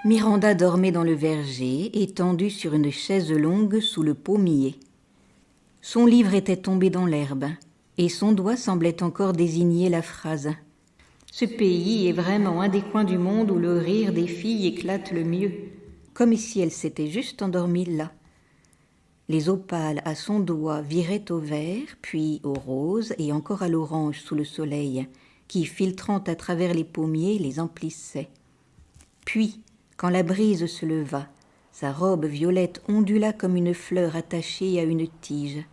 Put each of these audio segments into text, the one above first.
Miranda dormait dans le verger, étendue sur une chaise longue sous le pommier. Son livre était tombé dans l'herbe, et son doigt semblait encore désigner la phrase. Ce pays est vraiment un des coins du monde où le rire des filles éclate le mieux, comme si elle s'était juste endormie là. Les opales à son doigt viraient au vert, puis au rose et encore à l'orange sous le soleil, qui, filtrant à travers les pommiers, les emplissait. Puis, quand la brise se leva, sa robe violette ondula comme une fleur attachée à une tige.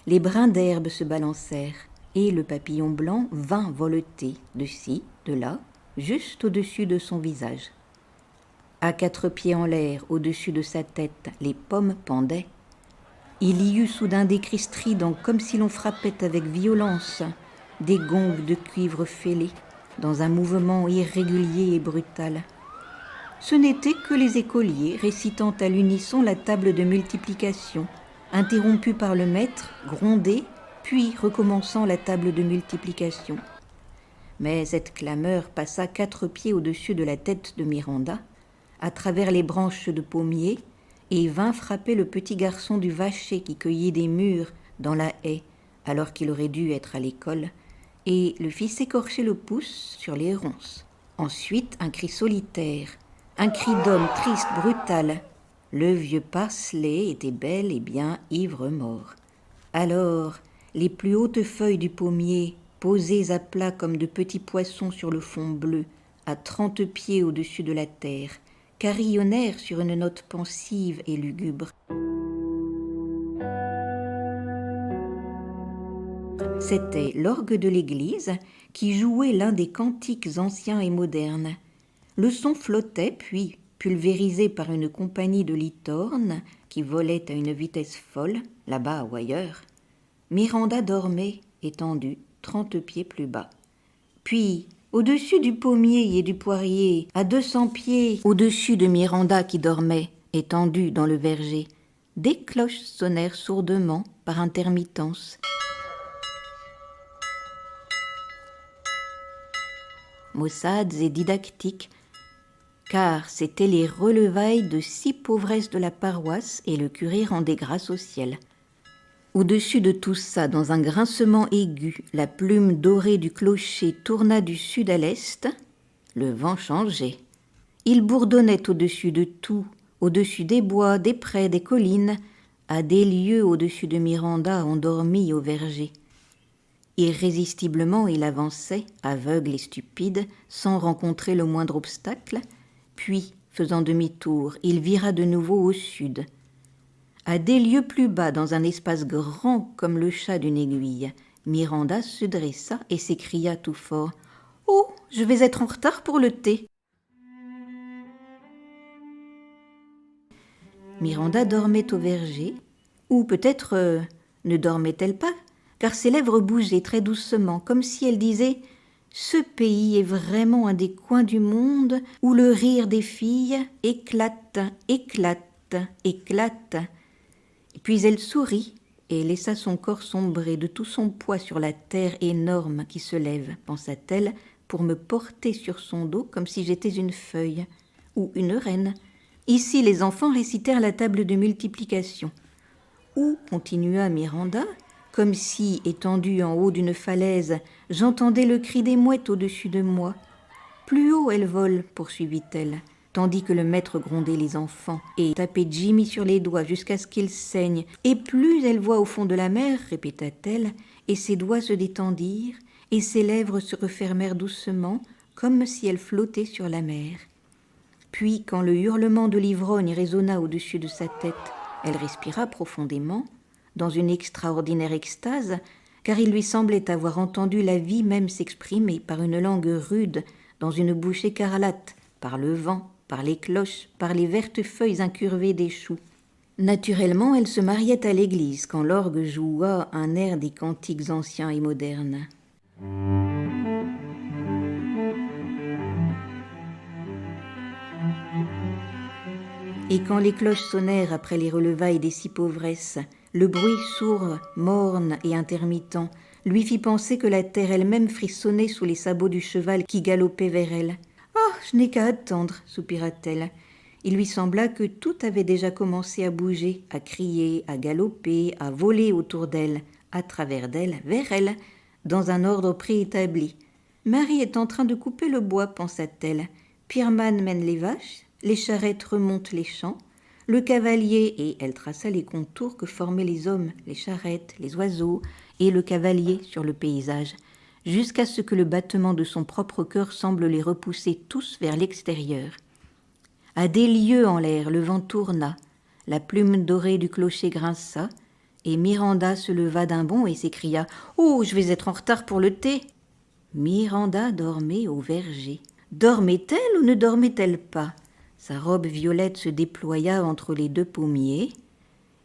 Les brins d'herbe se balancèrent, et le papillon blanc vint voleter de ci, de là, juste au-dessus de son visage. À 4 pieds en l'air, au-dessus de sa tête, les pommes pendaient. Il y eut soudain des cris stridents, comme si l'on frappait avec violence des gongs de cuivre fêlés, dans un mouvement irrégulier et brutal. Ce n'étaient que les écoliers récitant à l'unisson la table de multiplication, interrompue par le maître, grondé, puis recommençant la table de multiplication. Mais cette clameur passa 4 pieds au-dessus de la tête de Miranda, à travers les branches de pommier, et vint frapper le petit garçon du vacher qui cueillait des mûres dans la haie, alors qu'il aurait dû être à l'école, et le fit s'écorcher le pouce sur les ronces. Ensuite, un cri solitaire, un cri d'homme triste, brutal. Le vieux Parsley était bel et bien ivre-mort. Alors, les plus hautes feuilles du pommier, posées à plat comme de petits poissons sur le fond bleu, à 30 pieds au-dessus de la terre, carillonnèrent sur une note pensive et lugubre. C'était l'orgue de l'église qui jouait l'un des cantiques anciens et modernes. Le son flottait, puis, pulvérisé par une compagnie de litornes qui volaient à une vitesse folle, là-bas ou ailleurs. Miranda dormait, étendue, 30 pieds plus bas. Puis, au-dessus du pommier et du poirier, à 200 pieds au-dessus de Miranda qui dormait, étendue dans le verger, des cloches sonnèrent sourdement par intermittence. Maussades et didactiques, car c'étaient les relevailles de 6 pauvresses de la paroisse et le curé rendait grâce au ciel. Au-dessus de tout ça, dans un grincement aigu, la plume dorée du clocher tourna du sud à l'est. Le vent changeait. Il bourdonnait au-dessus de tout, au-dessus des bois, des prés, des collines, à des lieues au-dessus de Miranda endormie au verger. Irrésistiblement, il avançait, aveugle et stupide, sans rencontrer le moindre obstacle, puis, faisant demi-tour, il vira de nouveau au sud. À des lieues plus bas, dans un espace grand comme le chat d'une aiguille, Miranda se dressa et s'écria tout fort « Oh, je vais être en retard pour le thé !» Miranda dormait au verger, ou peut-être ne dormait-elle pas, car ses lèvres bougeaient très doucement, comme si elle disait « Ce pays est vraiment un des coins du monde où le rire des filles éclate, éclate, éclate. » Puis elle sourit et laissa son corps sombrer de tout son poids sur la terre énorme qui se lève, pensa-t-elle, pour me porter sur son dos comme si j'étais une feuille ou une reine. Ici, les enfants récitèrent la table de multiplication. Ou, continua Miranda, comme si, étendue en haut d'une falaise, j'entendais le cri des mouettes au-dessus de moi. Plus haut elles volent, poursuivit-elle, tandis que le maître grondait les enfants et tapait Jimmy sur les doigts jusqu'à ce qu'il saigne. Et plus elle voit au fond de la mer, répéta-t-elle, et ses doigts se détendirent, et ses lèvres se refermèrent doucement, comme si elle flottait sur la mer. Puis, quand le hurlement de l'ivrogne résonna au-dessus de sa tête, elle respira profondément, dans une extraordinaire extase, car il lui semblait avoir entendu la vie même s'exprimer par une langue rude, dans une bouche écarlate, par le vent, par les cloches, par les vertes feuilles incurvées des choux. Naturellement, elle se mariait à l'église quand l'orgue joua un air des cantiques anciens et modernes. Et quand les cloches sonnèrent après les relevailles des 6 pauvresses, le bruit sourd, morne et intermittent lui fit penser que la terre elle-même frissonnait sous les sabots du cheval qui galopait vers elle. « Oh, je n'ai qu'à attendre, soupira-t-elle. Il lui sembla que tout avait déjà commencé à bouger, à crier, à galoper, à voler autour d'elle, à travers d'elle, vers elle, dans un ordre préétabli. Marie est en train de couper le bois, pensa-t-elle. Pierman mène les vaches, les charrettes remontent les champs, le cavalier, et elle traça les contours que formaient les hommes, les charrettes, les oiseaux et le cavalier sur le paysage, jusqu'à ce que le battement de son propre cœur semble les repousser tous vers l'extérieur. À des lieues en l'air, le vent tourna, la plume dorée du clocher grinça, et Miranda se leva d'un bond et s'écria « Oh, je vais être en retard pour le thé !» Miranda dormait au verger. Dormait-elle ou ne dormait-elle pas? Sa robe violette se déploya entre les deux pommiers.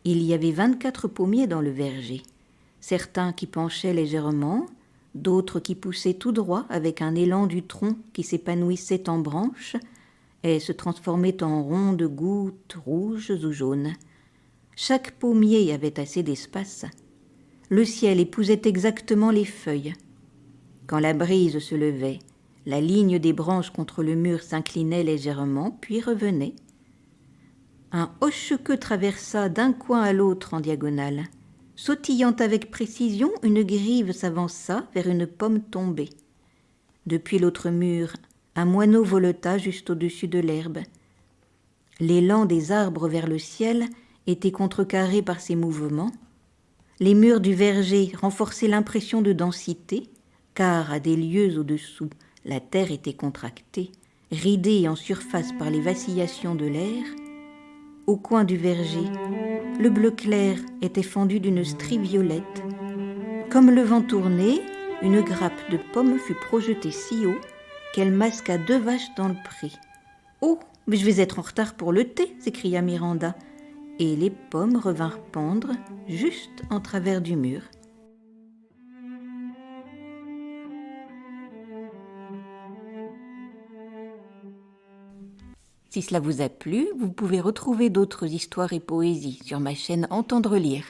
Il y avait 24 pommiers dans le verger, certains qui penchaient légèrement, d'autres qui poussaient tout droit avec un élan du tronc qui s'épanouissait en branches et se transformait en rondes gouttes rouges ou jaunes. Chaque pommier avait assez d'espace. Le ciel épousait exactement les feuilles. Quand la brise se levait, la ligne des branches contre le mur s'inclinait légèrement, puis revenait. Un hoche-queue traversa d'un coin à l'autre en diagonale. Sautillant avec précision, une grive s'avança vers une pomme tombée. Depuis l'autre mur, un moineau voleta juste au-dessus de l'herbe. L'élan des arbres vers le ciel était contrecarré par ces mouvements. Les murs du verger renforçaient l'impression de densité, car à des lieues au-dessous, la terre était contractée, ridée en surface par les vacillations de l'air. Au coin du verger, le bleu clair était fendu d'une strie violette. Comme le vent tournait, une grappe de pommes fut projetée si haut qu'elle masqua 2 vaches dans le pré. « Oh, mais je vais être en retard pour le thé !» s'écria Miranda, et les pommes revinrent pendre juste en travers du mur. Si cela vous a plu, vous pouvez retrouver d'autres histoires et poésies sur ma chaîne Entendre lire.